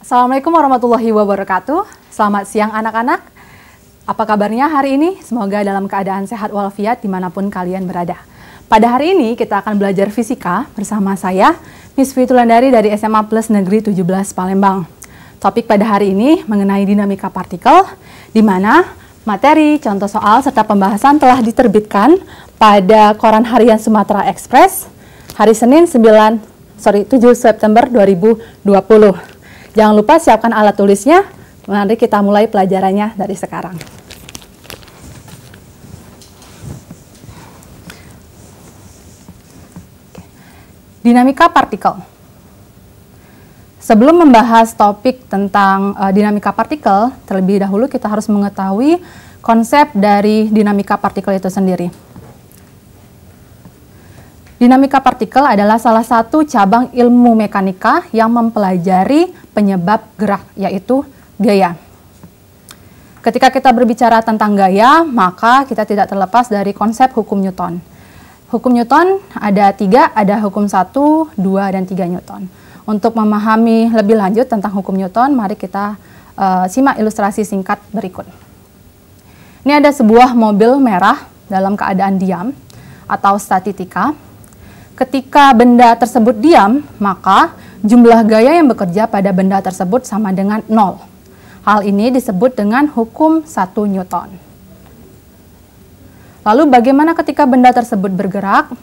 Assalamualaikum warahmatullahi wabarakatuh. Selamat siang anak-anak. Apa kabarnya hari ini? Semoga dalam keadaan sehat walafiat dimanapun kalian berada. Pada hari ini kita akan belajar fisika bersama saya, Miss Fitulandari dari SMA Plus Negeri 17 Palembang. Topik pada hari ini mengenai dinamika partikel, di mana materi, contoh soal, serta pembahasan telah diterbitkan pada Koran Harian Sumatera Express hari Senin 7 September 2020. Jangan lupa siapkan alat tulisnya, mari kita mulai pelajarannya dari sekarang. Dinamika partikel. Sebelum membahas topik tentang dinamika partikel, terlebih dahulu kita harus mengetahui konsep dari dinamika partikel itu sendiri. Dinamika partikel adalah salah satu cabang ilmu mekanika yang mempelajari penyebab gerak, yaitu gaya. Ketika kita berbicara tentang gaya, maka kita tidak terlepas dari konsep hukum Newton. Hukum Newton ada 3, ada hukum 1, 2, dan 3 Newton. Untuk memahami lebih lanjut tentang hukum Newton, mari kita simak ilustrasi singkat berikut. Ini ada sebuah mobil merah dalam keadaan diam atau statika. Ketika benda tersebut diam, maka jumlah gaya yang bekerja pada benda tersebut sama dengan 0. Hal ini disebut dengan hukum 1 Newton. Lalu bagaimana ketika benda tersebut bergerak?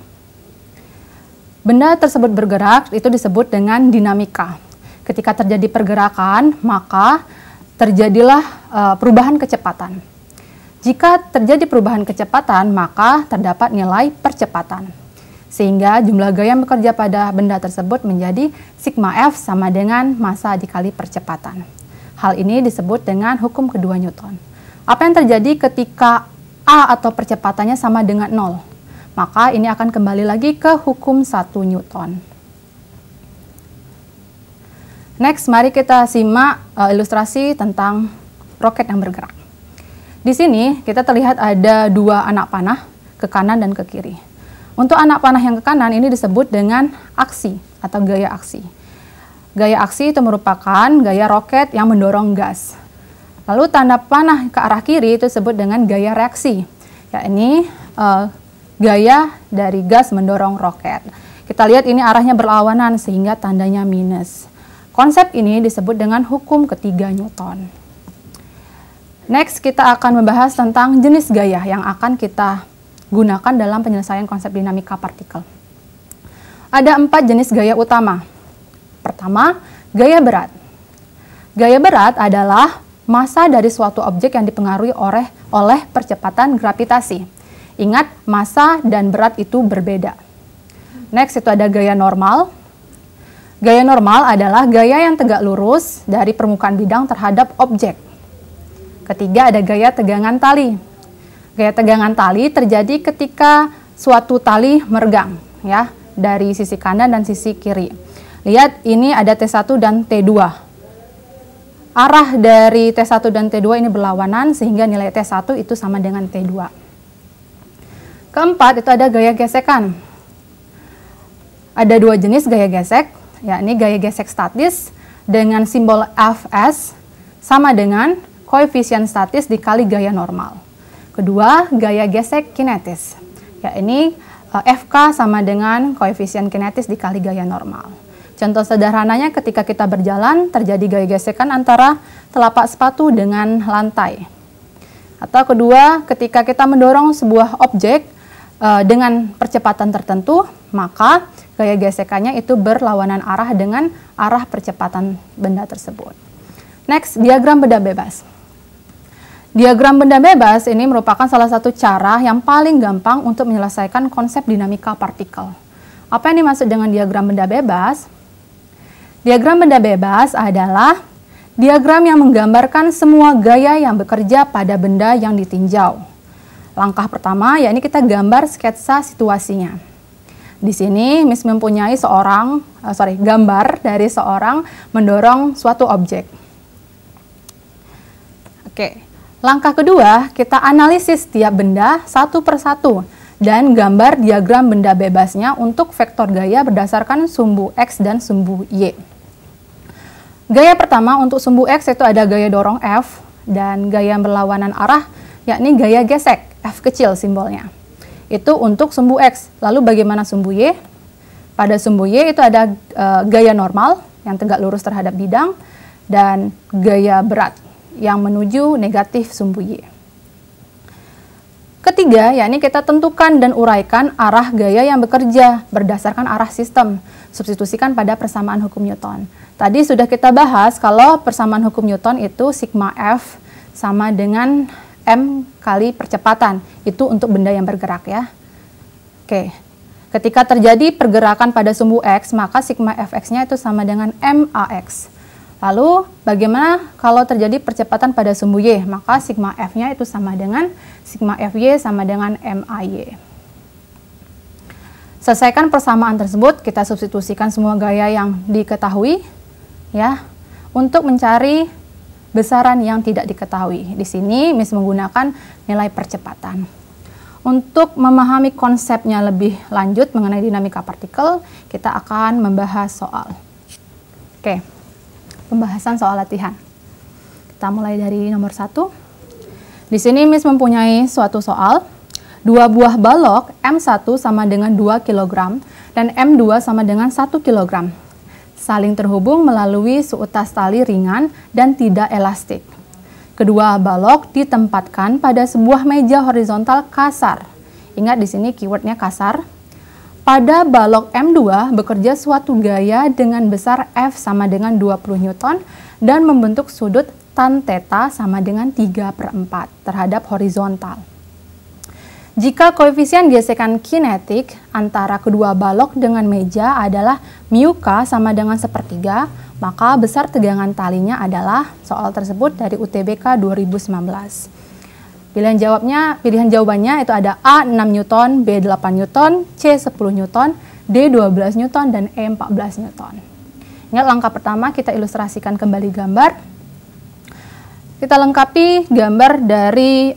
Benda tersebut bergerak itu disebut dengan dinamika. Ketika terjadi pergerakan, maka terjadilah perubahan kecepatan. Jika terjadi perubahan kecepatan, maka terdapat nilai percepatan. Sehingga jumlah gaya yang bekerja pada benda tersebut menjadi sigma F sama dengan massa dikali percepatan. Hal ini disebut dengan hukum kedua Newton. Apa yang terjadi ketika A atau percepatannya sama dengan 0? Maka ini akan kembali lagi ke hukum 1 Newton. Next, mari kita simak ilustrasi tentang roket yang bergerak. Di sini kita terlihat ada dua anak panah, ke kanan dan ke kiri. Untuk anak panah yang ke kanan ini disebut dengan aksi atau gaya aksi. Gaya aksi itu merupakan gaya roket yang mendorong gas. Lalu tanda panah ke arah kiri itu disebut dengan gaya reaksi, yakni gaya dari gas mendorong roket. Kita lihat ini arahnya berlawanan sehingga tandanya minus. Konsep ini disebut dengan hukum ketiga Newton. Next, kita akan membahas tentang jenis gaya yang akan kita gunakan dalam penyelesaian konsep dinamika partikel. Ada 4 jenis gaya utama. Pertama, gaya berat. Gaya berat adalah massa dari suatu objek yang dipengaruhi oleh percepatan gravitasi. Ingat, massa dan berat itu berbeda. Next, itu ada gaya normal. Gaya normal adalah gaya yang tegak lurus dari permukaan bidang terhadap objek. Ketiga, ada gaya tegangan tali. Gaya tegangan tali terjadi ketika suatu tali meregang, ya, dari sisi kanan dan sisi kiri. Lihat, ini ada T1 dan T2. Arah dari T1 dan T2 ini berlawanan sehingga nilai T1 itu sama dengan T2. Keempat, itu ada gaya gesekan. Ada 2 jenis gaya gesek, yakni gaya gesek statis dengan simbol Fs sama dengan koefisien statis dikali gaya normal. Kedua, gaya gesek kinetis, yakni Fk sama dengan koefisien kinetis dikali gaya normal. Contoh sederhananya ketika kita berjalan terjadi gaya gesekan antara telapak sepatu dengan lantai. Atau kedua, ketika kita mendorong sebuah objek dengan percepatan tertentu, maka gaya gesekannya itu berlawanan arah dengan arah percepatan benda tersebut. Next, diagram benda bebas. Diagram benda bebas ini merupakan salah satu cara yang paling gampang untuk menyelesaikan konsep dinamika partikel. Apa yang dimaksud dengan diagram benda bebas? Diagram benda bebas adalah diagram yang menggambarkan semua gaya yang bekerja pada benda yang ditinjau. Langkah pertama, yakni kita gambar sketsa situasinya. Di sini Miss mempunyai gambar dari seorang mendorong suatu objek. Oke. Langkah kedua, kita analisis tiap benda satu persatu dan gambar diagram benda bebasnya untuk vektor gaya berdasarkan sumbu X dan sumbu Y. Gaya pertama untuk sumbu X itu ada gaya dorong F, dan gaya berlawanan arah yakni gaya gesek, F kecil simbolnya. Itu untuk sumbu X. Lalu bagaimana sumbu Y? Pada sumbu Y itu ada gaya normal yang tegak lurus terhadap bidang, dan gaya berat yang menuju negatif sumbu Y. Ketiga, yakni kita tentukan dan uraikan arah gaya yang bekerja berdasarkan arah sistem. Substitusikan pada persamaan hukum Newton. Tadi sudah kita bahas kalau persamaan hukum Newton itu sigma F sama dengan M kali percepatan. Itu untuk benda yang bergerak ya. Oke. Ketika terjadi pergerakan pada sumbu X, maka sigma Fx-nya itu sama dengan MAX. Lalu, bagaimana kalau terjadi percepatan pada sumbu Y? Maka sigma F-nya itu sama dengan sigma Fy sama dengan MAY. Selesaikan persamaan tersebut, kita substitusikan semua gaya yang diketahui ya untuk mencari besaran yang tidak diketahui. Di sini Miss menggunakan nilai percepatan. Untuk memahami konsepnya lebih lanjut mengenai dinamika partikel, kita akan membahas soal. Oke, pembahasan soal latihan. Kita mulai dari nomor 1. Di sini Miss mempunyai suatu soal. 2 buah balok M1 sama dengan 2 kg dan M2 sama dengan 1 kg. Saling terhubung melalui seutas tali ringan dan tidak elastik. Kedua balok ditempatkan pada sebuah meja horizontal kasar. Ingat di sini keywordnya kasar. Pada balok M2 bekerja suatu gaya dengan besar F sama dengan 20 Newton dan membentuk sudut tan theta sama dengan 3/4 terhadap horizontal. Jika koefisien gesekan kinetik antara kedua balok dengan meja adalah μk sama dengan 1/3, maka besar tegangan talinya adalah soal tersebut dari UTBK 2019. Pilihan jawabannya itu ada A 6 Newton, B 8 Newton, C 10 Newton, D 12 Newton, dan E 14 Newton. Ingat langkah pertama kita ilustrasikan kembali gambar. Kita lengkapi gambar dari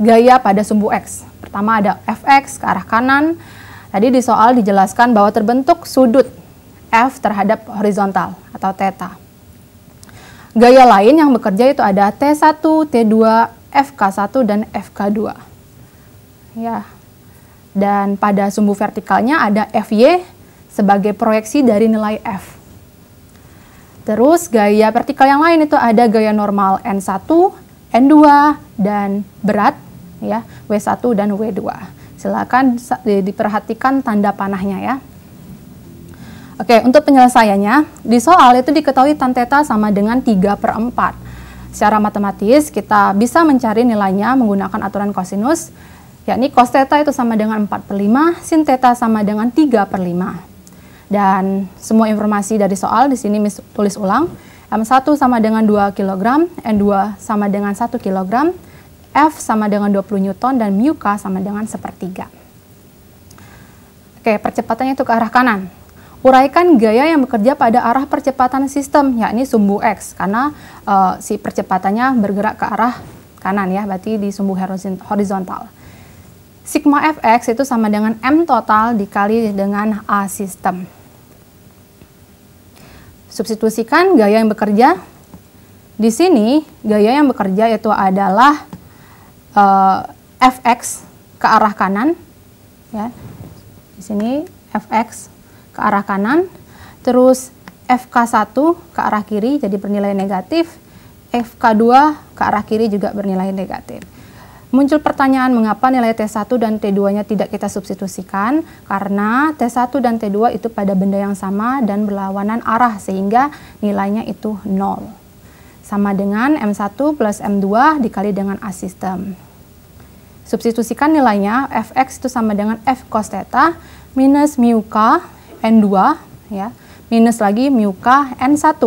gaya pada sumbu X. Pertama ada Fx ke arah kanan. Tadi di soal dijelaskan bahwa terbentuk sudut F terhadap horizontal atau theta. Gaya lain yang bekerja itu ada T1, T2, FK1, dan FK2. Ya. Dan pada sumbu vertikalnya ada Fy sebagai proyeksi dari nilai F. Terus gaya vertikal yang lain itu ada gaya normal N1, N2, dan berat ya, W1 dan W2. Silakan diperhatikan tanda panahnya ya. Oke, untuk penyelesaiannya, di soal itu diketahui tan theta sama dengan 3/4. Secara matematis, kita bisa mencari nilainya menggunakan aturan kosinus, yakni cos theta itu sama dengan 4/5, sin theta sama dengan 3/5. Dan semua informasi dari soal di sini Miss tulis ulang. M1 sama dengan 2 kg, N2 sama dengan 1 kg, F sama dengan 20 Newton, dan μk sama dengan 1/3. Oke, percepatannya itu ke arah kanan. Uraikan gaya yang bekerja pada arah percepatan sistem, yakni sumbu X, karena si percepatannya bergerak ke arah kanan ya, berarti di sumbu horizontal. Sigma Fx itu sama dengan M total dikali dengan A sistem. Substitusikan gaya yang bekerja. Di sini gaya yang bekerja itu adalah Fx ke arah kanan, ya. Di sini Fx ke arah kanan, terus FK1 ke arah kiri jadi bernilai negatif, FK2 ke arah kiri juga bernilai negatif. Muncul pertanyaan mengapa nilai T1 dan T2-nya tidak kita substitusikan, karena T1 dan T2 itu pada benda yang sama dan berlawanan arah sehingga nilainya itu 0. Sama dengan M1 plus M2 dikali dengan A sistem. Substitusikan nilainya, Fx itu sama dengan F cos theta minus μk N2 ya, minus lagi μk N1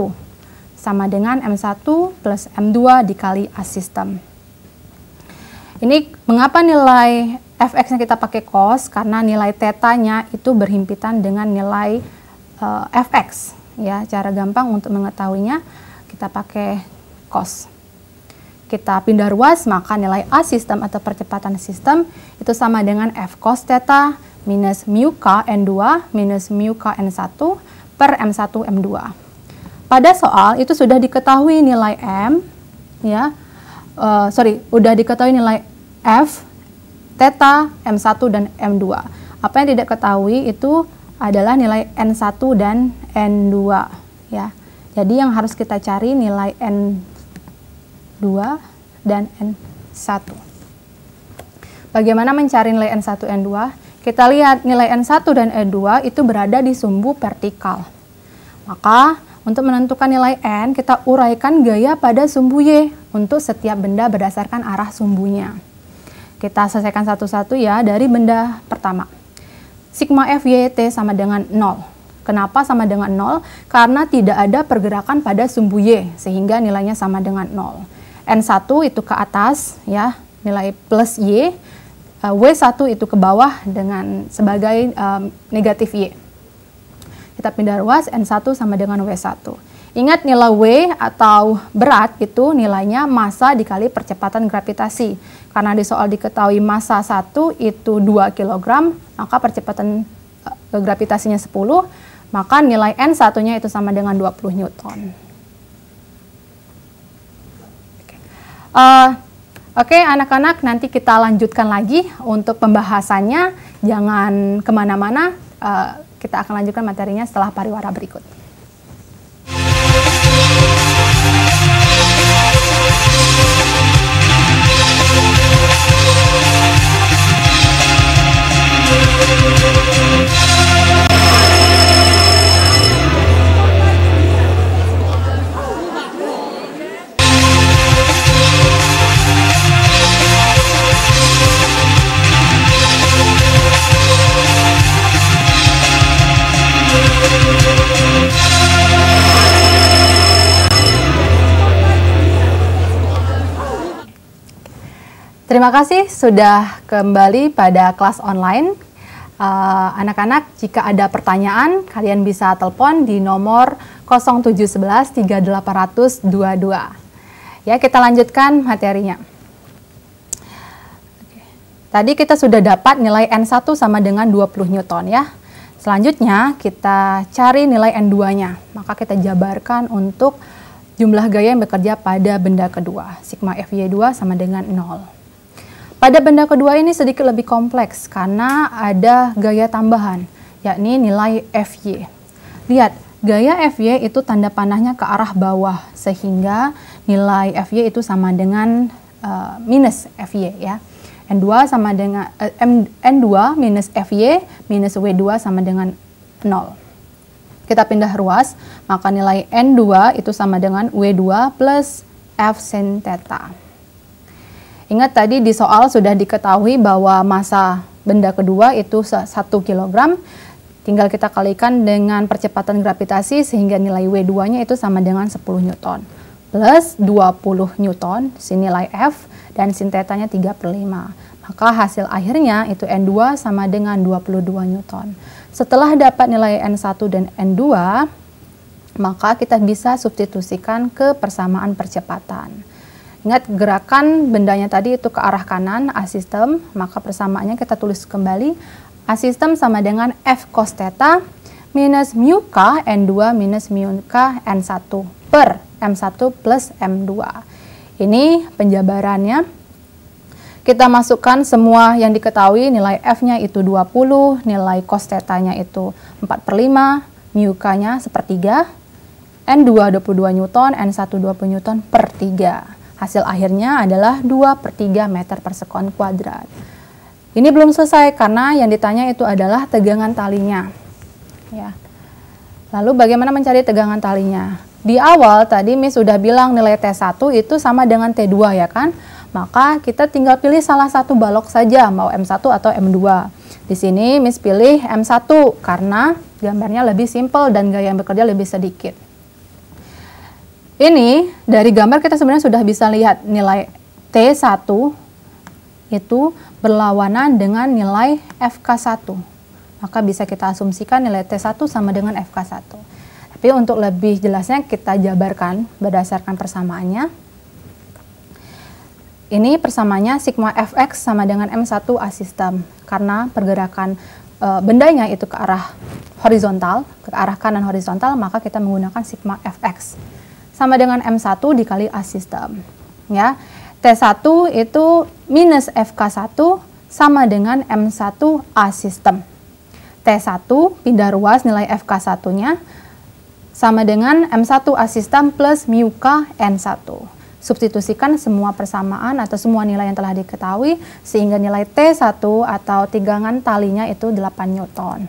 sama dengan M1 plus M2 dikali A sistem. Ini mengapa nilai Fx-nya kita pakai cos? Karena nilai theta-nya itu berhimpitan dengan nilai Fx ya. Cara gampang untuk mengetahuinya kita pakai cos. Kita pindah ruas, maka nilai A sistem atau percepatan sistem itu sama dengan F cos theta minus μk N2 minus μk N1 per M1 M2. pada soal itu sudah diketahui nilai M, ya, udah diketahui nilai F, theta, M1 dan M2. Apa yang tidak ketahui itu adalah nilai N1 dan N2, ya. Jadi yang harus kita cari nilai N2 dan N1. Bagaimana mencari nilai N1, N2? Kita lihat nilai N1 dan N2 itu berada di sumbu vertikal. Maka untuk menentukan nilai N, kita uraikan gaya pada sumbu Y untuk setiap benda berdasarkan arah sumbunya. Kita selesaikan satu-satu ya dari benda pertama. Sigma FYT sama dengan 0. Kenapa sama dengan 0? Karena tidak ada pergerakan pada sumbu Y, sehingga nilainya sama dengan 0. N1 itu ke atas, ya, nilai plus Y. W1 itu ke bawah dengan sebagai negatif Y. Kita pindah ruas, N1 sama dengan W1. Ingat nilai W atau berat itu nilainya massa dikali percepatan gravitasi. Karena di soal diketahui massa 1 itu 2 kg, maka percepatan gravitasinya 10, maka nilai N1-nya itu sama dengan 20 Newton. Oke, anak-anak, nanti kita lanjutkan lagi untuk pembahasannya. Jangan kemana-mana. Kita akan lanjutkan materinya setelah pariwara berikut. Terima kasih sudah kembali pada kelas online. Anak-anak, jika ada pertanyaan, kalian bisa telepon di nomor 0711 3822. Ya, kita lanjutkan materinya. Tadi kita sudah dapat nilai N1 sama dengan 20 Newton ya. Selanjutnya kita cari nilai N2-nya. Maka kita jabarkan untuk jumlah gaya yang bekerja pada benda kedua. Sigma FY2 sama dengan 0. Pada benda kedua ini sedikit lebih kompleks karena ada gaya tambahan, yakni nilai Fy. Lihat, gaya Fy itu tanda panahnya ke arah bawah, sehingga nilai Fy itu sama dengan minus Fy ya. N2 sama dengan N2 minus Fy minus W2 sama dengan 0. Kita pindah ruas, maka nilai N2 itu sama dengan W2 plus F sin theta. Ingat tadi di soal sudah diketahui bahwa massa benda kedua itu 1 kg. Tinggal kita kalikan dengan percepatan gravitasi sehingga nilai W2-nya itu sama dengan 10 Newton. Plus 20 Newton, sin nilai F, dan sin theta-nya 3/5. Maka hasil akhirnya itu N2 sama dengan 22 Newton. Setelah dapat nilai N1 dan N2, maka kita bisa substitusikan ke persamaan percepatan. Ingat gerakan bendanya tadi itu ke arah kanan, A sistem, maka persamaannya kita tulis kembali. A sistem sama dengan F cos theta minus mu K N2 minus mu K N1 per M1 plus M2. Ini penjabarannya. Kita masukkan semua yang diketahui, nilai F-nya itu 20, nilai cos theta-nya itu 4/5, mu K-nya 1/3, N2 22 Newton, N1 20 Newton per 3. Hasil akhirnya adalah 2/3 meter per sekon kuadrat. Ini belum selesai karena yang ditanya itu adalah tegangan talinya. Ya. Lalu bagaimana mencari tegangan talinya? Di awal tadi Miss sudah bilang nilai T1 itu sama dengan T2 ya kan? Maka kita tinggal pilih salah satu balok saja, mau M1 atau M2. Di sini Miss pilih M1 karena gambarnya lebih simpel dan gaya yang bekerja lebih sedikit. Ini dari gambar kita sebenarnya sudah bisa lihat nilai T1 itu berlawanan dengan nilai FK1. Maka bisa kita asumsikan nilai T1 sama dengan FK1. Tapi untuk lebih jelasnya kita jabarkan berdasarkan persamaannya. Ini persamaannya sigma Fx sama dengan M1 A sistem. Karena pergerakan bendanya itu ke arah horizontal, ke arah kanan horizontal, maka kita menggunakan sigma Fx. Sama dengan M1 dikali A system. Ya. T1 itu minus FK1 sama dengan M1 A system. T1 pindah ruas nilai FK1-nya sama dengan M1 A system plus mu K N1. Substitusikan semua persamaan atau semua nilai yang telah diketahui sehingga nilai T1 atau tegangan talinya itu 8 Newton.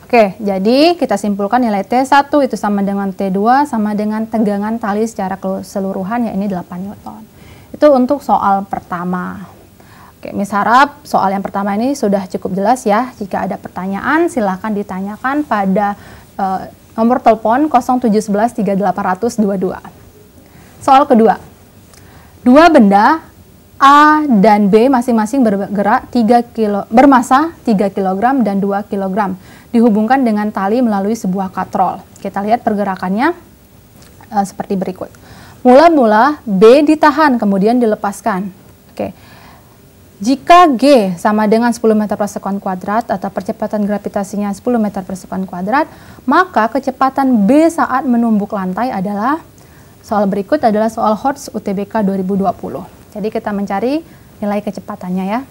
Oke, jadi kita simpulkan nilai T1 itu sama dengan T2 sama dengan tegangan tali secara keseluruhan, yakni 8 Newton. Itu untuk soal pertama. Oke, Miss harap soal yang pertama ini sudah cukup jelas ya. Jika ada pertanyaan silahkan ditanyakan pada nomor telepon 0711 3822. Soal kedua. Dua benda A dan B masing-masing bergerak bermasa 3 kg dan 2 kg dihubungkan dengan tali melalui sebuah katrol. Kita lihat pergerakannya seperti berikut. Mula-mula B ditahan kemudian dilepaskan. Oke. Jika G sama dengan 10 meter per sekon kuadrat atau percepatan gravitasinya 10 meter per sekon kuadrat, maka kecepatan B saat menumbuk lantai adalah, soal berikut adalah soal Hertz UTBK 2020. Jadi kita mencari nilai kecepatannya ya.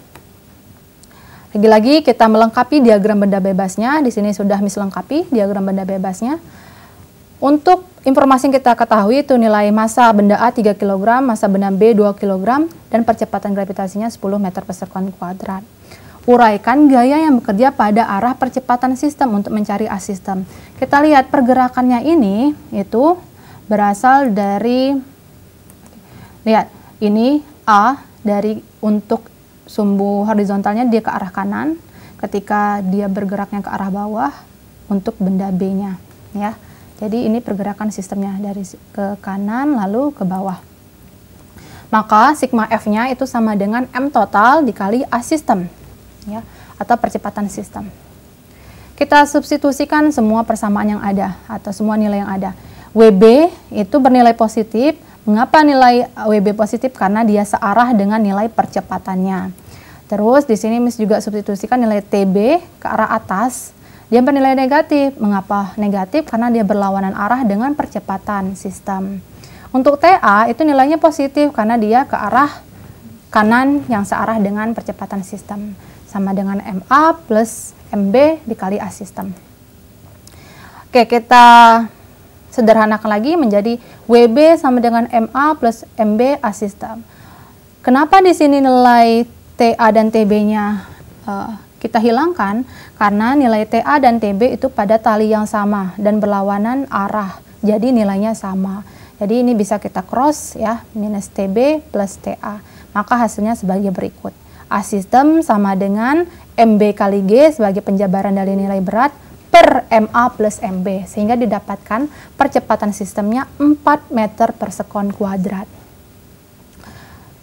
Lagi-lagi kita melengkapi diagram benda bebasnya. Di sini sudah Miss lengkapi diagram benda bebasnya. Untuk informasi yang kita ketahui itu nilai massa benda A 3 kg, massa benda B 2 kg, dan percepatan gravitasinya 10 meter per sekon kuadrat. Uraikan gaya yang bekerja pada arah percepatan sistem untuk mencari A sistem. Kita lihat pergerakannya ini itu berasal dari, lihat, ini A dari untuk sumbu horizontalnya dia ke arah kanan, ketika dia bergeraknya ke arah bawah untuk benda B-nya ya. Jadi ini pergerakan sistemnya dari ke kanan lalu ke bawah. Maka sigma F-nya itu sama dengan M total dikali A sistem ya, atau percepatan sistem. Kita substitusikan semua persamaan yang ada atau semua nilai yang ada. WB itu bernilai positif. Mengapa nilai WB positif? Karena dia searah dengan nilai percepatannya. Terus di sini Miss juga substitusikan nilai TB ke arah atas. Dia bernilai negatif. Mengapa negatif? Karena dia berlawanan arah dengan percepatan sistem. Untuk TA itu nilainya positif karena dia ke arah kanan yang searah dengan percepatan sistem. Sama dengan MA plus MB dikali A sistem. Oke, kita sederhanakan lagi menjadi WB sama dengan MA plus MB A sistem. Kenapa di sini nilai TA dan TB-nya kita hilangkan? Karena nilai TA dan TB itu pada tali yang sama dan berlawanan arah. Jadi nilainya sama. Jadi ini bisa kita cross ya, minus TB plus TA. Maka hasilnya sebagai berikut. A sistem sama dengan MB kali G sebagai penjabaran dari nilai berat per MA plus MB, sehingga didapatkan percepatan sistemnya 4 meter per sekon kuadrat.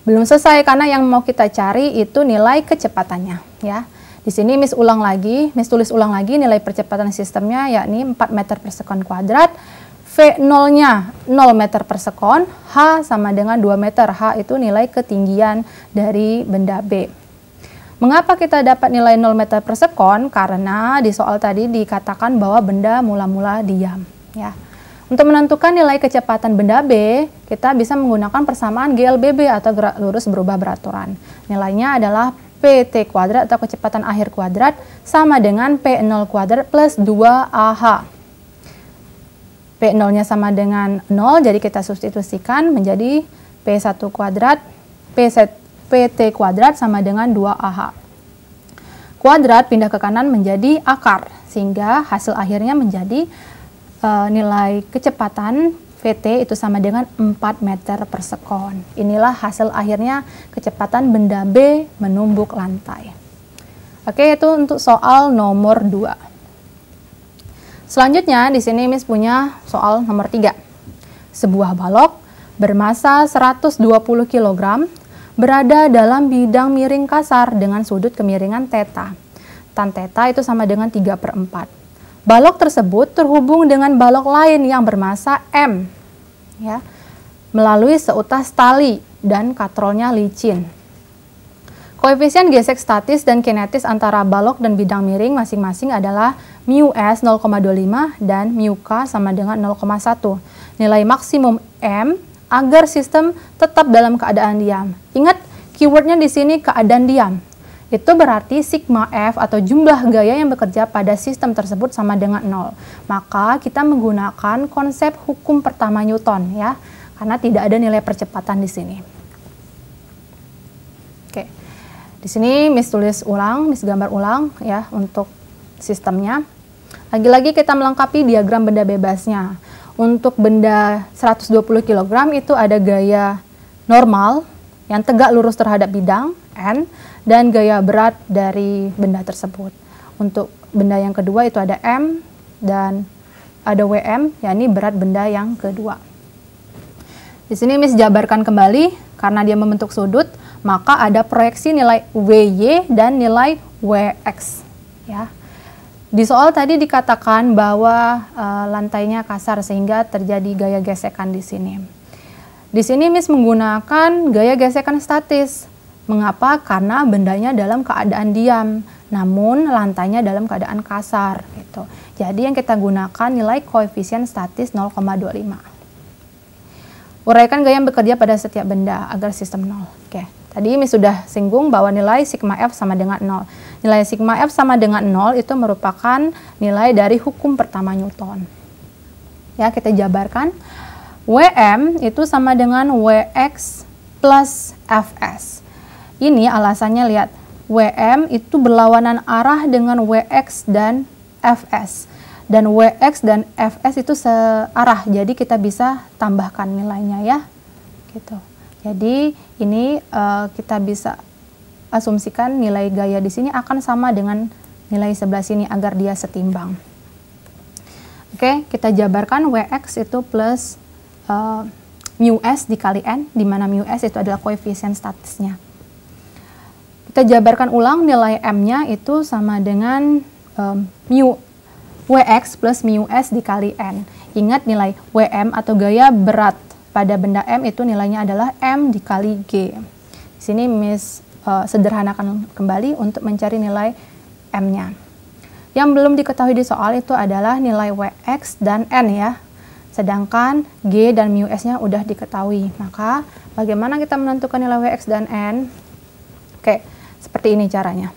Belum selesai karena yang mau kita cari itu nilai kecepatannya ya. Di sini Miss tulis ulang lagi nilai percepatan sistemnya yakni 4 meter per sekon kuadrat. V0-nya 0 meter per sekon, H sama dengan 2 meter. H itu nilai ketinggian dari benda B. Mengapa kita dapat nilai 0 meter per sekon? Karena di soal tadi dikatakan bahwa benda mula-mula diam. Ya. Untuk menentukan nilai kecepatan benda B, kita bisa menggunakan persamaan GLBB atau gerak lurus berubah beraturan. Nilainya adalah PT kuadrat atau kecepatan akhir kuadrat sama dengan P0 kuadrat plus 2AH. P0-nya sama dengan 0, jadi kita substitusikan menjadi P1 kuadrat, PT kuadrat sama dengan 2AH. Kuadrat pindah ke kanan menjadi akar, sehingga hasil akhirnya menjadi nilai kecepatan VT itu sama dengan 4 meter per sekon. Inilah hasil akhirnya kecepatan benda B menumbuk lantai. Oke, itu untuk soal nomor 2. Selanjutnya di sini Miss punya soal nomor 3. Sebuah balok bermasa 120 kg berada dalam bidang miring kasar dengan sudut kemiringan θ. Tan θ itu sama dengan 3/4. Balok tersebut terhubung dengan balok lain yang bermasa M ya, melalui seutas tali dan katrolnya licin. Koefisien gesek statis dan kinetis antara balok dan bidang miring masing-masing adalah μs 0,25 dan μk sama dengan 0,1. Nilai maksimum M agar sistem tetap dalam keadaan diam. Ingat, keywordnya di sini keadaan diam. Itu berarti sigma F atau jumlah gaya yang bekerja pada sistem tersebut sama dengan 0. Maka kita menggunakan konsep hukum pertama Newton ya, karena tidak ada nilai percepatan di sini. Oke. Di sini Miss tulis ulang, Miss gambar ulang ya untuk sistemnya. Lagi-lagi kita melengkapi diagram benda bebasnya. Untuk benda 120 kg itu ada gaya normal yang tegak lurus terhadap bidang N dan gaya berat dari benda tersebut. Untuk benda yang kedua itu ada M dan ada WM, yakni berat benda yang kedua. Di sini Miss jabarkan kembali karena dia membentuk sudut, maka ada proyeksi nilai WY dan nilai WX ya. Di soal tadi dikatakan bahwa lantainya kasar sehingga terjadi gaya gesekan di sini. Di sini Miss menggunakan gaya gesekan statis. Mengapa? Karena bendanya dalam keadaan diam, namun lantainya dalam keadaan kasar. Gitu. Jadi yang kita gunakan nilai koefisien statis 0,25. Uraikan gaya yang bekerja pada setiap benda agar sistem 0. Oke. Tadi Miss sudah singgung bahwa nilai sigma F sama dengan 0. Nilai sigma F sama dengan 0 itu merupakan nilai dari hukum pertama Newton. Ya, kita jabarkan. WM itu sama dengan WX plus Fs. Ini alasannya lihat, WM itu berlawanan arah dengan WX dan Fs. Dan WX dan Fs itu searah, jadi kita bisa tambahkan nilainya ya. Gitu. Jadi ini kita bisa asumsikan nilai gaya di sini akan sama dengan nilai sebelah sini agar dia setimbang. Oke, kita jabarkan WX itu plus μs dikali N, di mana μs itu adalah koefisien statisnya. Kita jabarkan ulang nilai M-nya itu sama dengan WX plus μs dikali N. Ingat nilai WM atau gaya berat pada benda M itu nilainya adalah M dikali G. Di sini Miss sederhanakan kembali untuk mencari nilai M-nya. Yang belum diketahui di soal itu adalah nilai WX dan N ya. Sedangkan G dan μs-nya udah diketahui. Maka bagaimana kita menentukan nilai WX dan N? Oke, seperti ini caranya.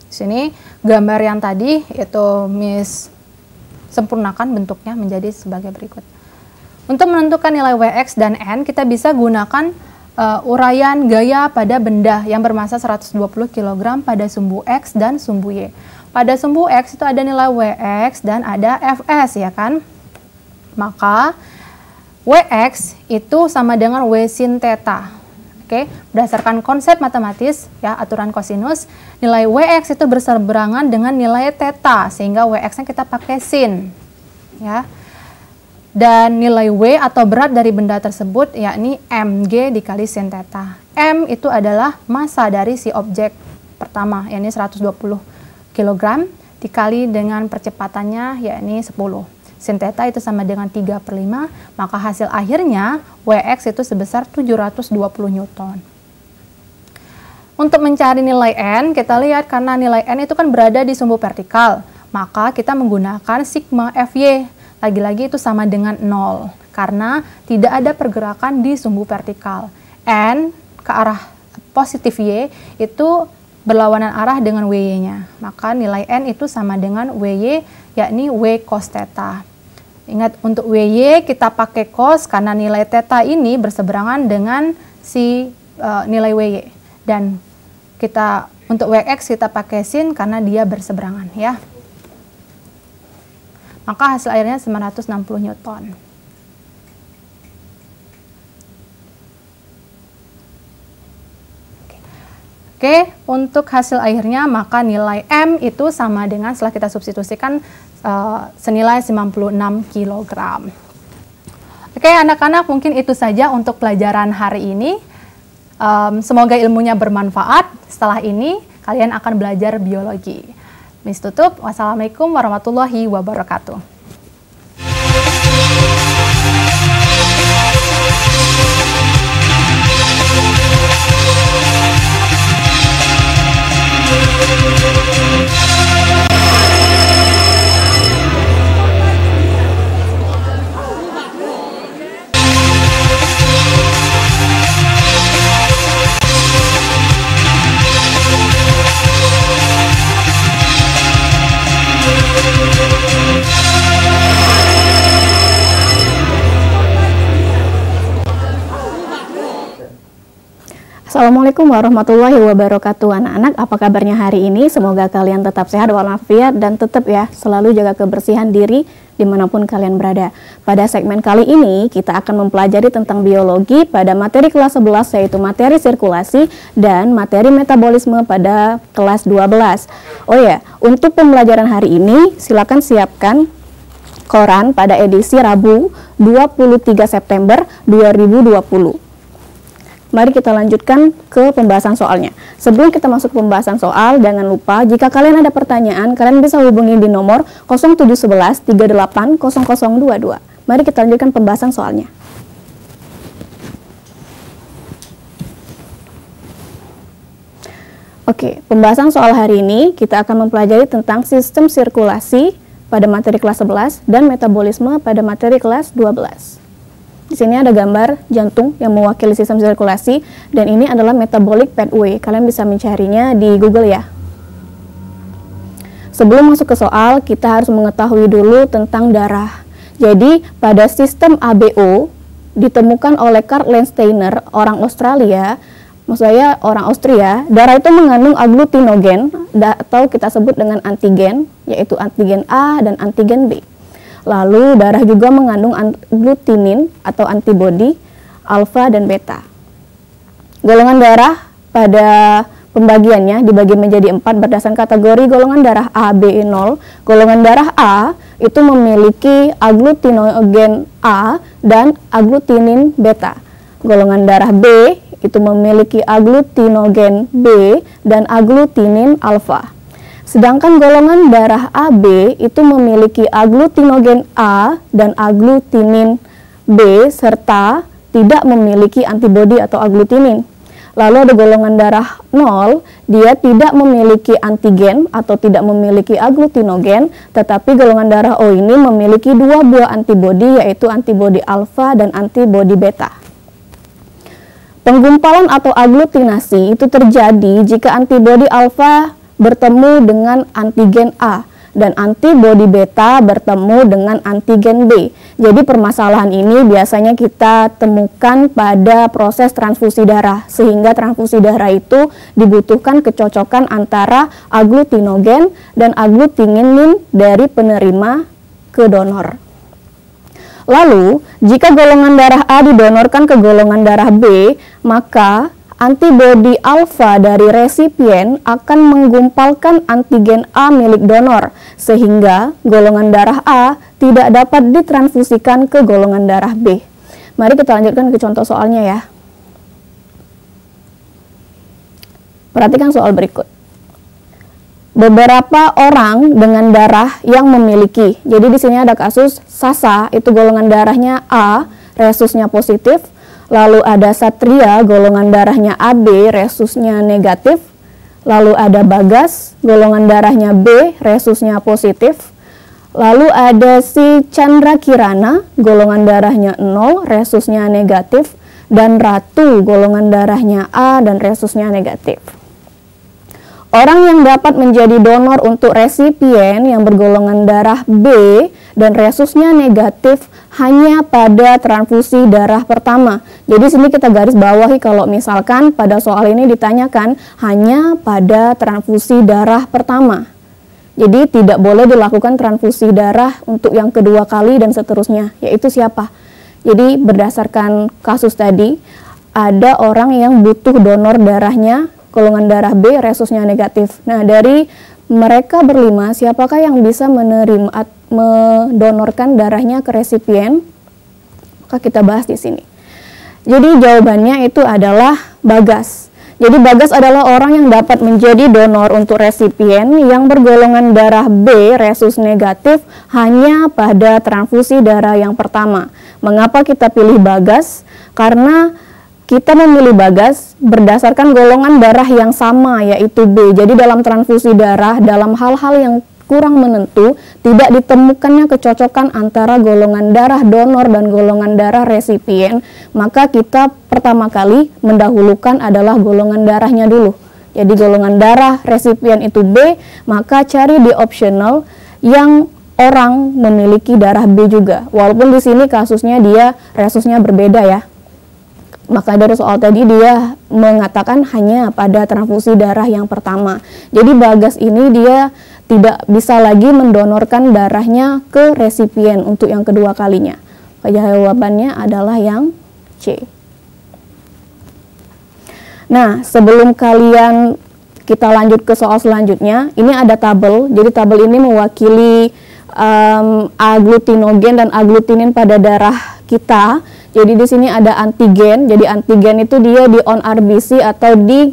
Di sini gambar yang tadi itu Miss sempurnakan bentuknya menjadi sebagai berikut. Untuk menentukan nilai WX dan N, kita bisa gunakan uraian gaya pada benda yang bermasa 120 kg pada sumbu X dan sumbu Y. Pada sumbu X itu ada nilai WX dan ada Fs ya kan? Maka WX itu sama dengan W sin theta. Oke, berdasarkan konsep matematis ya, aturan kosinus, nilai WX itu berseberangan dengan nilai theta sehingga WX-nya kita pakai sin. Ya. Dan nilai W atau berat dari benda tersebut yakni mg dikali sin theta. M itu adalah massa dari si objek pertama yakni 120 kg dikali dengan percepatannya yakni 10. Sin theta itu sama dengan 3/5, maka hasil akhirnya WX itu sebesar 720 Newton. Untuk mencari nilai N, kita lihat karena nilai N itu kan berada di sumbu vertikal, maka kita menggunakan sigma Fy. Lagi-lagi itu sama dengan 0, karena tidak ada pergerakan di sumbu vertikal. N ke arah positif Y itu berlawanan arah dengan WY-nya. Maka nilai N itu sama dengan WY, yakni W cos theta. Ingat, untuk WY kita pakai cos karena nilai theta ini berseberangan dengan si nilai WY. Dan kita untuk WX kita pakai sin karena dia berseberangan ya. Maka hasil akhirnya 960 Newton. Oke, untuk hasil akhirnya maka nilai M itu sama dengan setelah kita substitusikan senilai 96 kg. Oke, anak-anak mungkin itu saja untuk pelajaran hari ini. Semoga ilmunya bermanfaat. Setelah ini kalian akan belajar biologi. Miss tutup. Wassalamualaikum warahmatullahi wabarakatuh. Assalamualaikum warahmatullahi wabarakatuh anak-anak, apa kabarnya hari ini? Semoga kalian tetap sehat walafiat dan tetap ya selalu jaga kebersihan diri dimanapun kalian berada. Pada segmen kali ini kita akan mempelajari tentang biologi pada materi kelas 11 yaitu materi sirkulasi dan materi metabolisme pada kelas 12. Oh ya, untuk pembelajaran hari ini silakan siapkan koran pada edisi Rabu 23 September 2020. Mari kita lanjutkan ke pembahasan soalnya. Sebelum kita masuk ke pembahasan soal, jangan lupa jika kalian ada pertanyaan, kalian bisa hubungi di nomor 0711 38 0022. Mari kita lanjutkan pembahasan soalnya. Oke, pembahasan soal hari ini kita akan mempelajari tentang sistem sirkulasi pada materi kelas 11 dan metabolisme pada materi kelas 12. Di sini ada gambar jantung yang mewakili sistem sirkulasi dan ini adalah metabolic pathway. Kalian bisa mencarinya di Google ya. Sebelum masuk ke soal, kita harus mengetahui dulu tentang darah. Jadi, pada sistem ABO ditemukan oleh Karl Landsteiner, orang Australia, maksud saya orang Austria, darah itu mengandung agglutinogen atau kita sebut dengan antigen, yaitu antigen A dan antigen B. Lalu darah juga mengandung agglutinin atau antibodi alfa dan beta. Golongan darah pada pembagiannya dibagi menjadi 4 berdasarkan kategori golongan darah A, B, 0. Golongan darah A itu memiliki agglutinogen A dan agglutinin beta. Golongan darah B itu memiliki agglutinogen B dan agglutinin alfa. Sedangkan golongan darah AB itu memiliki agglutinogen A dan agglutinin B serta tidak memiliki antibodi atau agglutinin. Lalu ada golongan darah 0, dia tidak memiliki antigen atau tidak memiliki agglutinogen, tetapi golongan darah O ini memiliki 2 buah antibodi yaitu antibodi alfa dan antibodi beta. Penggumpalan atau agglutinasi itu terjadi jika antibodi alfa bertemu dengan antigen A dan antibodi beta bertemu dengan antigen B. Jadi permasalahan ini biasanya kita temukan pada proses transfusi darah, sehingga transfusi darah itu dibutuhkan kecocokan antara agglutinogen dan agglutinin dari penerima ke donor. Lalu, jika golongan darah A didonorkan ke golongan darah B, maka antibodi alfa dari resipien akan menggumpalkan antigen A milik donor, sehingga golongan darah A tidak dapat ditransfusikan ke golongan darah B. Mari kita lanjutkan ke contoh soalnya ya. Perhatikan soal berikut. Beberapa orang dengan darah yang memiliki, jadi di sini ada kasus Sasa, itu golongan darahnya A, resusnya positif. Lalu ada Satria, golongan darahnya AB, resusnya negatif. Lalu ada Bagas, golongan darahnya B, resusnya positif. Lalu ada si Chandra Kirana, golongan darahnya 0, resusnya negatif. Dan Ratu, golongan darahnya A dan resusnya negatif. Orang yang dapat menjadi donor untuk resipien yang bergolongan darah B dan resusnya negatif hanya pada transfusi darah pertama. Jadi sini kita garis bawahi kalau misalkan pada soal ini ditanyakan hanya pada transfusi darah pertama. Jadi tidak boleh dilakukan transfusi darah untuk yang kedua kali dan seterusnya, yaitu siapa? Jadi berdasarkan kasus tadi, ada orang yang butuh donor darahnya golongan darah B, resusnya negatif. Nah, dari mereka berlima, siapakah yang bisa mendonorkan darahnya ke resipien? Maka kita bahas di sini. Jadi jawabannya itu adalah Bagas. Jadi Bagas adalah orang yang dapat menjadi donor untuk resipien yang bergolongan darah B, resus negatif, hanya pada transfusi darah yang pertama. Mengapa kita pilih Bagas? Karena kita memilih Bagas berdasarkan golongan darah yang sama, yaitu B. Jadi dalam transfusi darah, dalam hal-hal yang kurang menentu, tidak ditemukannya kecocokan antara golongan darah donor dan golongan darah resipien, maka kita pertama kali mendahulukan adalah golongan darahnya dulu. Jadi golongan darah resipien itu B, maka cari di optional yang orang memiliki darah B juga. Walaupun di sini kasusnya dia resusnya berbeda ya. Maka dari soal tadi dia mengatakan hanya pada transfusi darah yang pertama. Jadi Bagas ini dia tidak bisa lagi mendonorkan darahnya ke resipien untuk yang kedua kalinya. Jawabannya adalah yang C. Nah, sebelum kita lanjut ke soal selanjutnya, ini ada tabel. Jadi tabel ini mewakili agglutinogen dan agglutinin pada darah kita. Jadi di sini ada antigen. Jadi antigen itu dia di on RBC atau di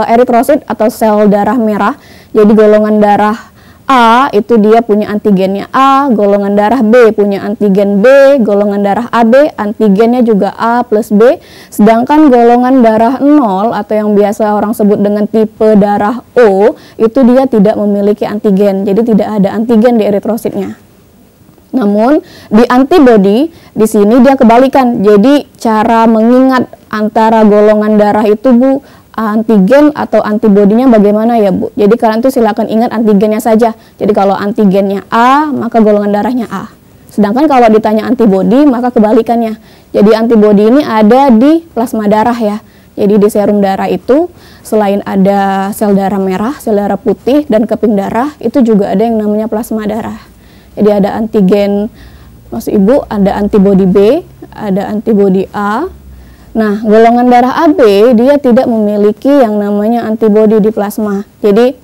eritrosit atau sel darah merah. Jadi golongan darah A itu dia punya antigennya A, golongan darah B punya antigen B, golongan darah AB antigennya juga A plus B, sedangkan golongan darah 0 atau yang biasa orang sebut dengan tipe darah O itu dia tidak memiliki antigen, jadi tidak ada antigen di eritrositnya. Namun di antibody di sini dia kebalikan, jadi cara mengingat antara golongan darah itu Bu, antigen atau antibodinya bagaimana ya Bu? Jadi kalian tuh silakan ingat antigennya saja. Jadi kalau antigennya A, maka golongan darahnya A. Sedangkan kalau ditanya antibodi, maka kebalikannya. Jadi antibodi ini ada di plasma darah ya. Jadi di serum darah itu selain ada sel darah merah, sel darah putih, dan keping darah, itu juga ada yang namanya plasma darah. Jadi ada antigen, maksud Ibu, ada antibodi B, ada antibodi A. Nah, golongan darah AB dia tidak memiliki yang namanya antibodi di plasma. Jadi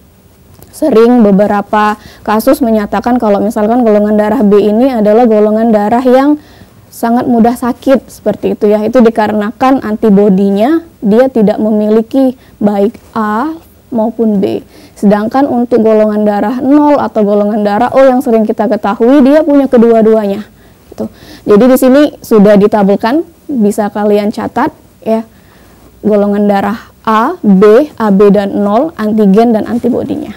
sering beberapa kasus menyatakan kalau misalkan golongan darah B ini adalah golongan darah yang sangat mudah sakit seperti itu ya. Itu dikarenakan antibodinya dia tidak memiliki baik A maupun B. Sedangkan untuk golongan darah 0 atau golongan darah O yang sering kita ketahui dia punya kedua-duanya. Gitu. Jadi di sini sudah ditabelkan, bisa kalian catat ya, golongan darah A, B, AB dan 0, antigen dan antibodinya.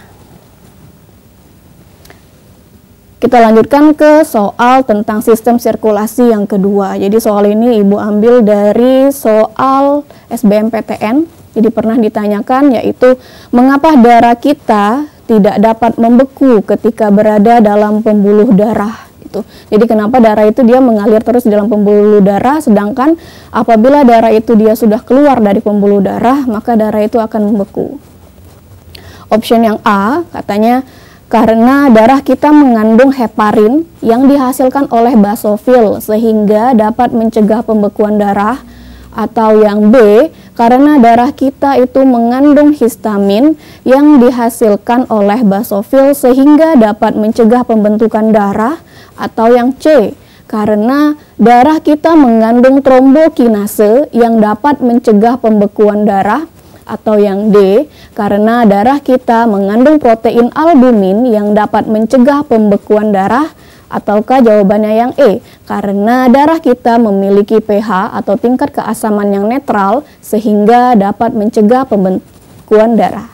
Kita lanjutkan ke soal tentang sistem sirkulasi yang kedua. Jadi soal ini Ibu ambil dari soal SBMPTN. Jadi pernah ditanyakan yaitu mengapa darah kita tidak dapat membeku ketika berada dalam pembuluh darah. Jadi kenapa darah itu dia mengalir terus di dalam pembuluh darah, sedangkan apabila darah itu dia sudah keluar dari pembuluh darah, maka darah itu akan membeku. Option yang A katanya karena darah kita mengandung heparin yang dihasilkan oleh basofil sehingga dapat mencegah pembekuan darah. Atau yang B, karena darah kita itu mengandung histamin yang dihasilkan oleh basofil sehingga dapat mencegah pembentukan darah. Atau yang C, karena darah kita mengandung trombokinase yang dapat mencegah pembekuan darah. Atau yang D, karena darah kita mengandung protein albumin yang dapat mencegah pembekuan darah. Ataukah jawabannya yang E, karena darah kita memiliki pH atau tingkat keasaman yang netral sehingga dapat mencegah pembekuan darah.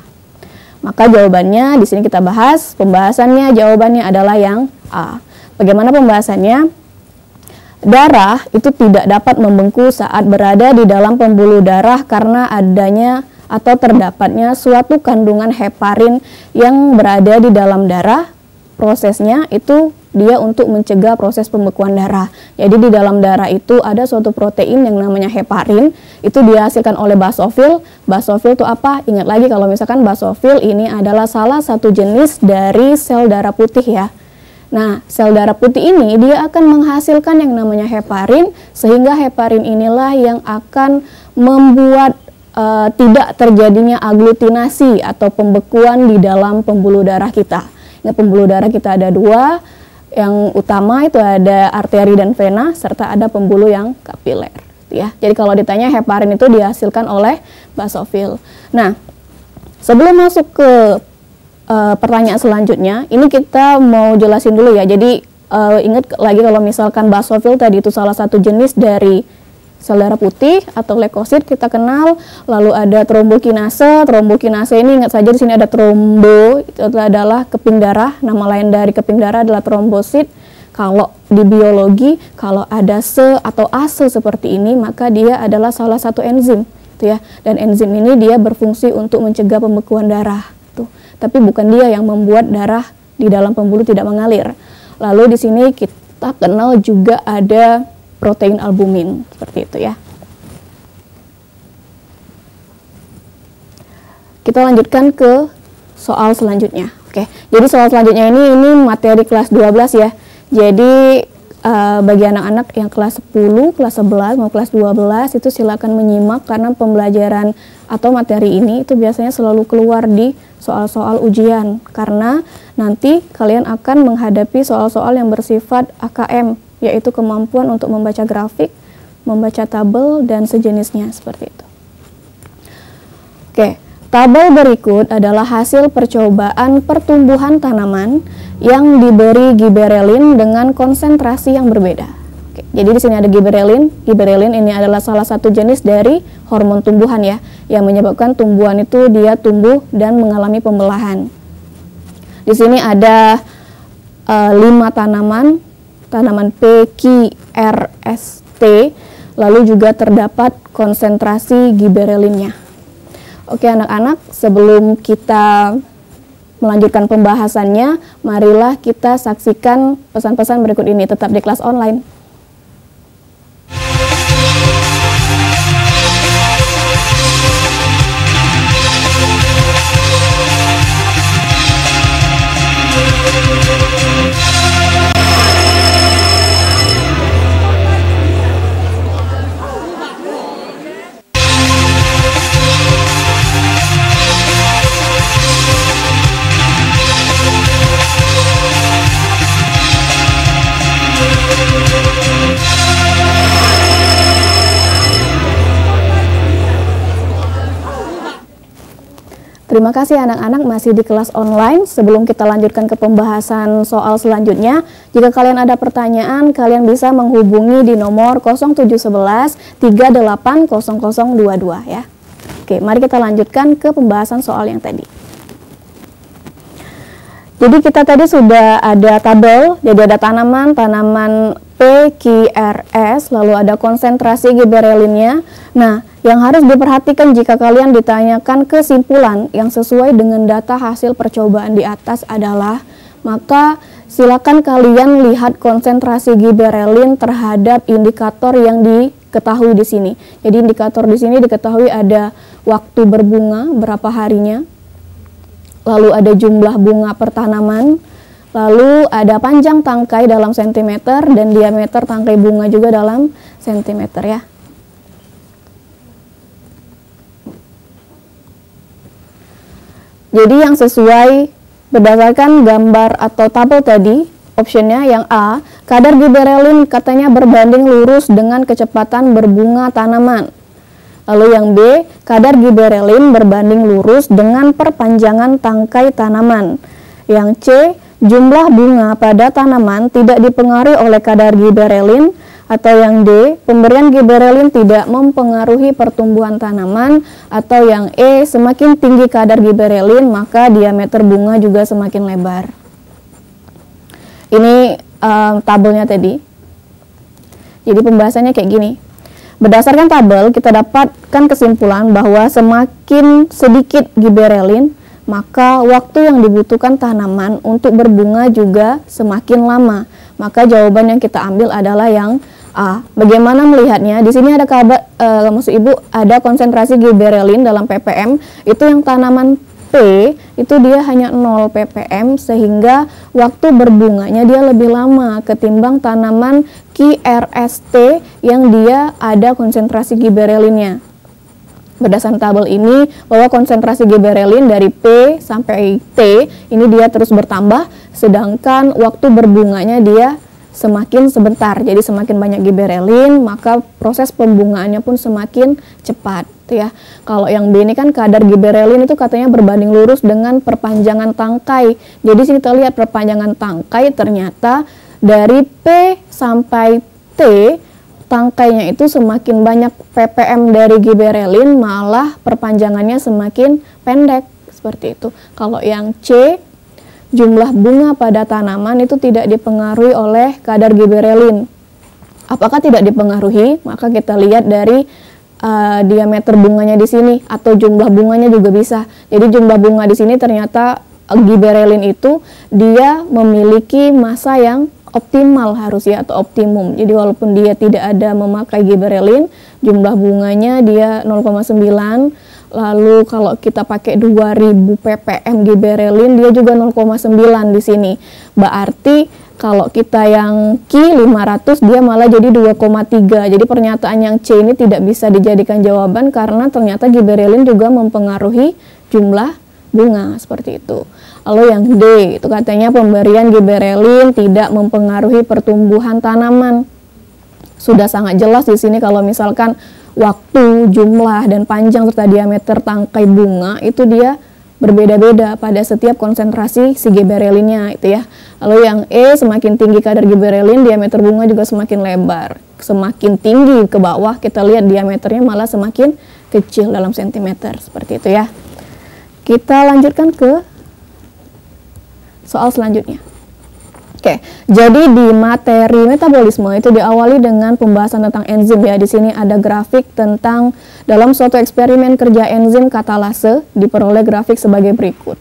Maka jawabannya di sini kita bahas, pembahasannya jawabannya adalah yang A. Bagaimana pembahasannya? Darah itu tidak dapat membengkak saat berada di dalam pembuluh darah karena adanya atau terdapatnya suatu kandungan heparin yang berada di dalam darah. Prosesnya itu dia untuk mencegah proses pembekuan darah. Jadi di dalam darah itu ada suatu protein yang namanya heparin, itu dihasilkan oleh basofil. Basofil itu apa? Ingat lagi kalau misalkan basofil ini adalah salah satu jenis dari sel darah putih ya. Nah, sel darah putih ini dia akan menghasilkan yang namanya heparin, sehingga heparin inilah yang akan membuat tidak terjadinya aglutinasi atau pembekuan di dalam pembuluh darah kita. Ingat, pembuluh darah kita ada dua, yang utama itu ada arteri dan vena, serta ada pembuluh yang kapiler. Ya. Jadi kalau ditanya heparin itu dihasilkan oleh basofil. Nah, sebelum masuk ke pertanyaan selanjutnya, ini kita mau jelasin dulu ya. Jadi ingat lagi kalau misalkan basofil tadi itu salah satu jenis dari sel darah putih atau leukosit kita kenal, lalu ada trombokinase. Trombokinase ini ingat saja di sini ada trombo, itu adalah keping darah. Nama lain dari keping darah adalah trombosit. Kalau di biologi, kalau ada se atau ase seperti ini, maka dia adalah salah satu enzim, gitu ya. Dan enzim ini dia berfungsi untuk mencegah pembekuan darah, tuh. Tapi bukan dia yang membuat darah di dalam pembuluh tidak mengalir. Lalu di sini kita kita kenal juga ada protein albumin, seperti itu ya. kita lanjutkan ke soal selanjutnya. Oke, jadi soal selanjutnya ini materi kelas 12 ya. Jadi bagi anak-anak yang kelas 10, kelas 11, mau kelas 12 itu silakan menyimak karena pembelajaran atau materi ini itu biasanya selalu keluar di soal-soal ujian karena nanti kalian akan menghadapi soal-soal yang bersifat AKM, yaitu kemampuan untuk membaca grafik, membaca tabel, dan sejenisnya seperti itu. Oke, tabel berikut adalah hasil percobaan pertumbuhan tanaman yang diberi giberelin dengan konsentrasi yang berbeda. Oke, jadi di sini ada giberelin. Giberelin ini adalah salah satu jenis dari hormon tumbuhan ya, yang menyebabkan tumbuhan itu dia tumbuh dan mengalami pembelahan. Di sini ada 5 tanaman P, Q, R, S, T, lalu juga terdapat konsentrasi giberelinnya. Oke anak-anak, sebelum kita melanjutkan pembahasannya, marilah kita saksikan pesan-pesan berikut ini. Tetap di kelas online. Terima kasih anak-anak masih di kelas online. Sebelum kita lanjutkan ke pembahasan soal selanjutnya, jika kalian ada pertanyaan, kalian bisa menghubungi di nomor 0711 380022 ya. Oke, mari kita lanjutkan ke pembahasan soal yang tadi. Jadi kita tadi sudah ada tabel, jadi ada tanaman P, Q, R, S, lalu ada konsentrasi giberelinnya. Nah, yang harus diperhatikan jika kalian ditanyakan kesimpulan yang sesuai dengan data hasil percobaan di atas adalah, maka silakan kalian lihat konsentrasi giberelin terhadap indikator yang diketahui di sini. Jadi indikator di sini diketahui ada waktu berbunga, berapa harinya, lalu ada jumlah bunga per tanaman, lalu ada panjang tangkai dalam sentimeter dan diameter tangkai bunga juga dalam sentimeter ya. Jadi yang sesuai berdasarkan gambar atau tabel tadi, optionnya yang A, kadar giberelin katanya berbanding lurus dengan kecepatan berbunga tanaman. Lalu yang B, kadar giberelin berbanding lurus dengan perpanjangan tangkai tanaman. Yang C, jumlah bunga pada tanaman tidak dipengaruhi oleh kadar giberelin. Atau yang D, pemberian giberelin tidak mempengaruhi pertumbuhan tanaman. Atau yang E, semakin tinggi kadar giberelin maka diameter bunga juga semakin lebar. Ini tabelnya tadi. Jadi pembahasannya kayak gini. Berdasarkan tabel kita dapatkan kesimpulan bahwa semakin sedikit giberelin maka waktu yang dibutuhkan tanaman untuk berbunga juga semakin lama. Maka jawaban yang kita ambil adalah yang A. Bagaimana melihatnya? Di sini ada kabar, maksud ibu ada konsentrasi giberelin dalam ppm, itu yang tanaman P itu dia hanya 0 ppm sehingga waktu berbunganya dia lebih lama ketimbang tanaman QRST yang dia ada konsentrasi giberelinnya. Berdasarkan tabel ini bahwa konsentrasi giberelin dari P sampai T ini dia terus bertambah, sedangkan waktu berbunganya dia semakin sebentar. Jadi semakin banyak giberelin maka proses pembungaannya pun semakin cepat ya. Kalau yang B ini kan kadar giberelin itu katanya berbanding lurus dengan perpanjangan tangkai. Jadi sini kita lihat perpanjangan tangkai ternyata dari P sampai T tangkainya itu semakin banyak ppm dari giberelin malah perpanjangannya semakin pendek seperti itu. Kalau yang C, jumlah bunga pada tanaman itu tidak dipengaruhi oleh kadar giberelin. Apakah tidak dipengaruhi? Maka kita lihat dari diameter bunganya di sini atau jumlah bunganya juga bisa. Jadi jumlah bunga di sini ternyata giberelin itu dia memiliki masa yang optimal harus ya atau optimum. Jadi walaupun dia tidak ada memakai giberelin, jumlah bunganya dia 0,9, Lalu kalau kita pakai 2000 ppm giberelin, dia juga 0,9 di sini. Berarti kalau kita yang Q 500 dia malah jadi 2,3. Jadi pernyataan yang C ini tidak bisa dijadikan jawaban karena ternyata giberelin juga mempengaruhi jumlah bunga seperti itu. Lalu yang D itu katanya pemberian giberelin tidak mempengaruhi pertumbuhan tanaman. Sudah sangat jelas di sini kalau misalkan waktu, jumlah, dan panjang serta diameter tangkai bunga itu dia berbeda-beda pada setiap konsentrasi si giberelinnya itu ya. Lalu yang E, semakin tinggi kadar giberelin, diameter bunga juga semakin lebar. Semakin tinggi ke bawah, kita lihat diameternya malah semakin kecil dalam sentimeter, seperti itu ya. Kita lanjutkan ke soal selanjutnya. Oke, jadi di materi metabolisme itu diawali dengan pembahasan tentang enzim ya. Di sini ada grafik tentang dalam suatu eksperimen kerja enzim katalase, diperoleh grafik sebagai berikut.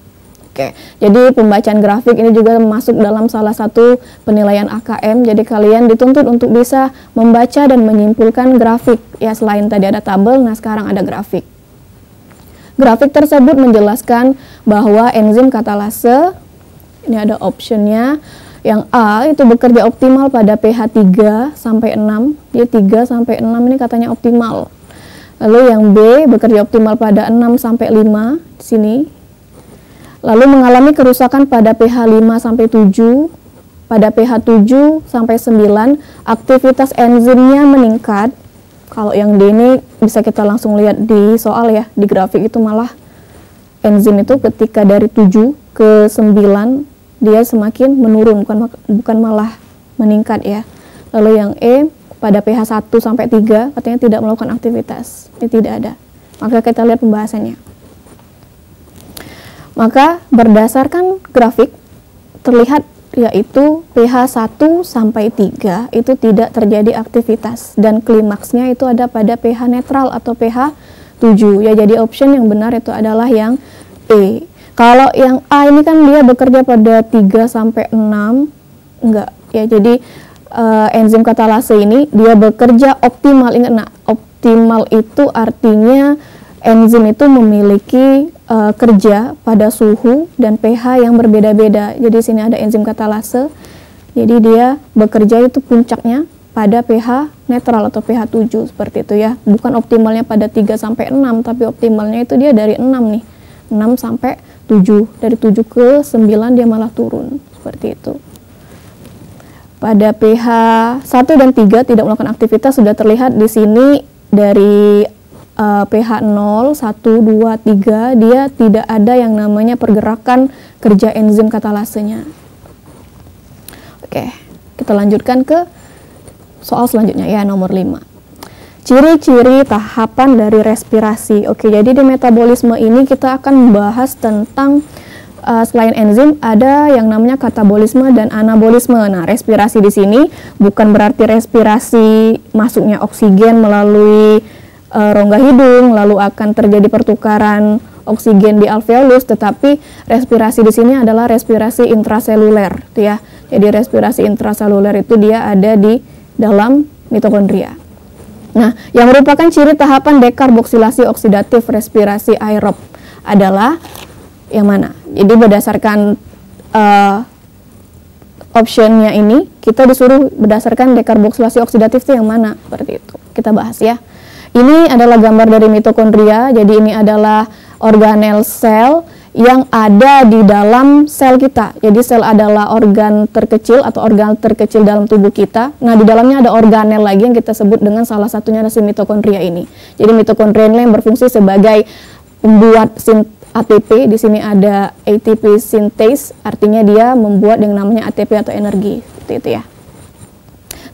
Oke, jadi pembacaan grafik ini juga masuk dalam salah satu penilaian AKM. Jadi kalian dituntut untuk bisa membaca dan menyimpulkan grafik ya. Selain tadi ada tabel, nah sekarang ada grafik. Grafik tersebut menjelaskan bahwa enzim katalase, ini ada optionnya. Yang A itu bekerja optimal pada pH 3 sampai 6. Dia 3 sampai 6 ini katanya optimal. Lalu yang B bekerja optimal pada 6 sampai 5 di sini. Lalu mengalami kerusakan pada pH 5 sampai 7. Pada pH 7 sampai 9 aktivitas enzimnya meningkat. Kalau yang D ini bisa kita langsung lihat di soal ya, di grafik itu malah enzim itu ketika dari 7 ke 9 dia semakin menurun, bukan malah meningkat ya. Lalu yang E pada pH 1 sampai 3 katanya tidak melakukan aktivitas. Ini tidak ada. Maka kita lihat pembahasannya. Maka berdasarkan grafik terlihat yaitu pH 1 sampai 3 itu tidak terjadi aktivitas dan klimaksnya itu ada pada pH netral atau pH 7. Ya, jadi option yang benar itu adalah yang E. Kalau yang A ini kan dia bekerja pada 3 sampai 6, enggak ya. Jadi enzim katalase ini dia bekerja optimal. Ingat, nah, optimal itu artinya enzim itu memiliki kerja pada suhu dan pH yang berbeda-beda. Jadi sini ada enzim katalase. Jadi dia bekerja itu puncaknya pada pH netral atau pH 7 seperti itu ya. Bukan optimalnya pada 3 sampai 6, tapi optimalnya itu dia dari 6 nih. 6 sampai 7, dari 7 ke 9 dia malah turun, seperti itu. Pada pH 1 dan 3 tidak melakukan aktivitas sudah terlihat di sini dari pH 0, 1, 2, 3 dia tidak ada yang namanya pergerakan kerja enzim katalasenya. Oke, kita lanjutkan ke soal selanjutnya ya, nomor 5. Ciri-ciri tahapan dari respirasi. Oke, jadi di metabolisme ini kita akan membahas tentang selain enzim ada yang namanya katabolisme dan anabolisme. Nah, respirasi di sini bukan berarti respirasi masuknya oksigen melalui rongga hidung lalu akan terjadi pertukaran oksigen di alveolus, tetapi respirasi di sini adalah respirasi intraseluler, ya. Jadi respirasi intraseluler itu dia ada di dalam mitokondria. Nah, yang merupakan ciri tahapan dekarboksilasi oksidatif respirasi aerob adalah yang mana? Jadi berdasarkan optionnya ini, kita disuruh berdasarkan dekarboksilasi oksidatif itu yang mana? Seperti itu. Kita bahas ya. Ini adalah gambar dari mitokondria. Jadi ini adalah organel sel yang ada di dalam sel kita. Jadi sel adalah organ terkecil atau organ terkecil dalam tubuh kita. Nah, di dalamnya ada organel lagi yang kita sebut dengan salah satunya si mitokondria ini. Jadi mitokondria ini yang berfungsi sebagai pembuat ATP. Di sini ada ATP synthase, artinya dia membuat yang namanya ATP atau energi. Seperti itu ya.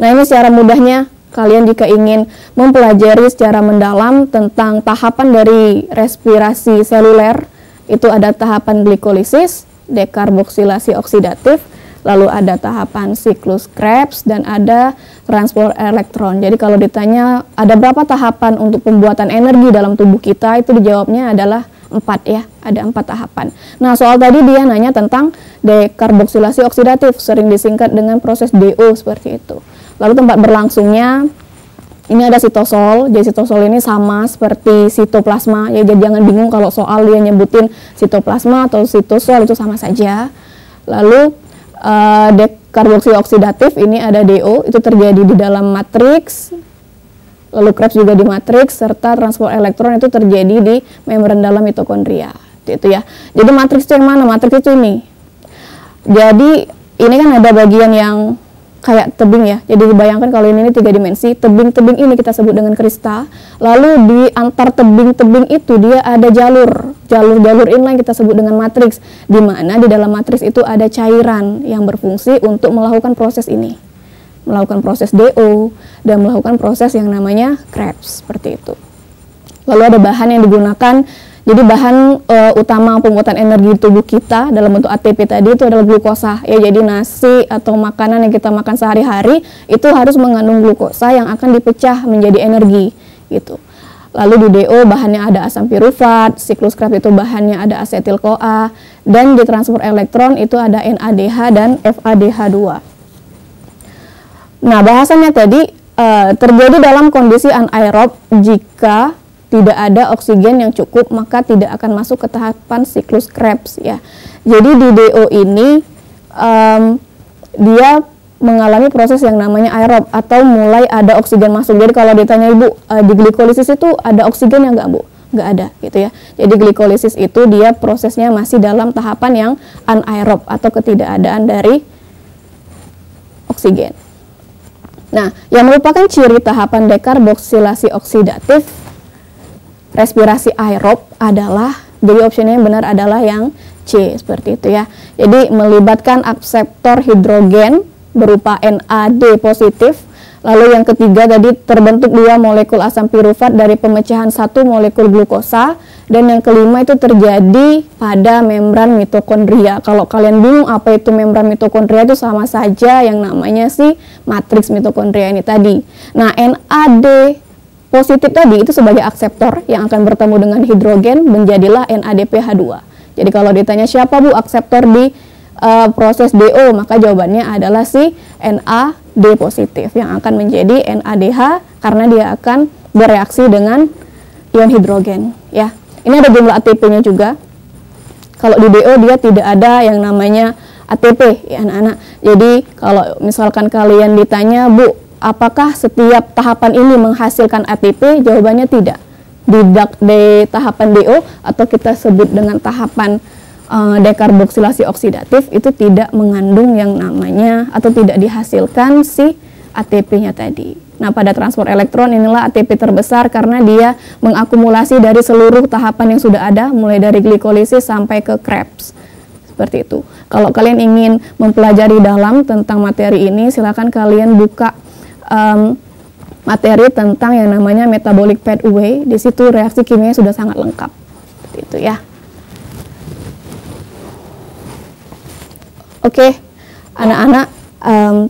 Nah, ini secara mudahnya kalian jika ingin mempelajari secara mendalam tentang tahapan dari respirasi seluler, itu ada tahapan glikolisis, dekarboksilasi oksidatif, lalu ada tahapan siklus Krebs, dan ada transport elektron. Jadi kalau ditanya ada berapa tahapan untuk pembuatan energi dalam tubuh kita, itu dijawabnya adalah 4 ya, ada 4 tahapan. Nah, soal tadi dia nanya tentang dekarboksilasi oksidatif, sering disingkat dengan proses DO seperti itu. Lalu tempat berlangsungnya Ini ada sitosol. Jadi sitosol ini sama seperti sitoplasma ya. Jadi jangan bingung kalau soal dia nyebutin sitoplasma atau sitosol, itu sama saja. Lalu dekarboksi oksidatif ini ada DO, itu terjadi di dalam matriks. Lalu Krebs juga di matriks, serta transport elektron itu terjadi di membran dalam mitokondria. Itu ya. Jadi matriks itu yang mana? Matriks itu ini. Jadi ini kan ada bagian yang kayak tebing ya. Jadi dibayangkan kalau ini 3 dimensi, tebing-tebing ini kita sebut dengan krista. Lalu di antar tebing-tebing itu dia ada jalur inline kita sebut dengan matriks, di mana di dalam matriks itu ada cairan yang berfungsi untuk melakukan proses ini, melakukan proses DO dan melakukan proses yang namanya Krebs, seperti itu. Lalu ada bahan yang digunakan. Jadi bahan utama pembuatan energi tubuh kita dalam bentuk ATP tadi itu adalah glukosa ya. Jadi nasi atau makanan yang kita makan sehari-hari itu harus mengandung glukosa yang akan dipecah menjadi energi gitu. Lalu di DO bahannya ada asam pirufat, siklus Krebs itu bahannya ada asetil CoA, dan di transport elektron itu ada NADH dan FADH2. Nah, bahasannya tadi terjadi dalam kondisi anaerob. Jika tidak ada oksigen yang cukup, maka tidak akan masuk ke tahapan siklus Krebs ya. Jadi di DO ini dia mengalami proses yang namanya aerob atau mulai ada oksigen masuk. Jadi kalau ditanya Ibu, di glikolisis itu ada oksigen yang enggak, Bu? Enggak ada gitu ya. Jadi glikolisis itu dia prosesnya masih dalam tahapan yang anaerob atau ketidakadaan dari oksigen. Nah, yang merupakan ciri tahapan dekarboksilasi oksidatif respirasi aerob adalah, jadi opsinya yang benar adalah yang C, seperti itu ya. Jadi melibatkan akseptor hidrogen berupa NAD positif. Lalu yang ketiga tadi terbentuk 2 molekul asam pirufat dari pemecahan 1 molekul glukosa. Dan yang kelima itu terjadi pada membran mitokondria. Kalau kalian bingung apa itu membran mitokondria, itu sama saja yang namanya si matriks mitokondria ini tadi. Nah, NAD positif tadi itu sebagai akseptor yang akan bertemu dengan hidrogen menjadilah NADPH2. Jadi kalau ditanya siapa Bu akseptor di proses DO, maka jawabannya adalah si NAD positif yang akan menjadi NADH karena dia akan bereaksi dengan ion hidrogen ya. Ini ada jumlah ATP-nya juga. Kalau di DO dia tidak ada yang namanya ATP ya anak-anak. Jadi kalau misalkan kalian ditanya, Bu, apakah setiap tahapan ini menghasilkan ATP? Jawabannya tidak. Di tahapan DO atau kita sebut dengan tahapan dekarboksilasi oksidatif itu tidak mengandung yang namanya atau tidak dihasilkan si ATP-nya tadi. Nah, pada transport elektron inilah ATP terbesar karena dia mengakumulasi dari seluruh tahapan yang sudah ada, mulai dari glikolisis sampai ke Krebs. Seperti itu. Kalau kalian ingin mempelajari dalam tentang materi ini, silakan kalian buka materi tentang yang namanya metabolic pathway. Di situ reaksi kimia sudah sangat lengkap. Seperti itu ya. Oke, anak-anak,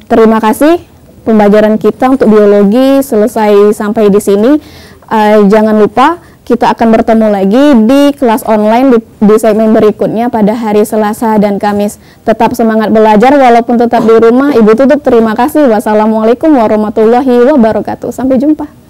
terima kasih. Pembelajaran kita untuk biologi selesai sampai di sini. Jangan lupa kita akan bertemu lagi di kelas online di segmen berikutnya pada hari Selasa dan Kamis. Tetap semangat belajar walaupun tetap di rumah. Ibu tutup, terima kasih. Wassalamualaikum warahmatullahi wabarakatuh. Sampai jumpa.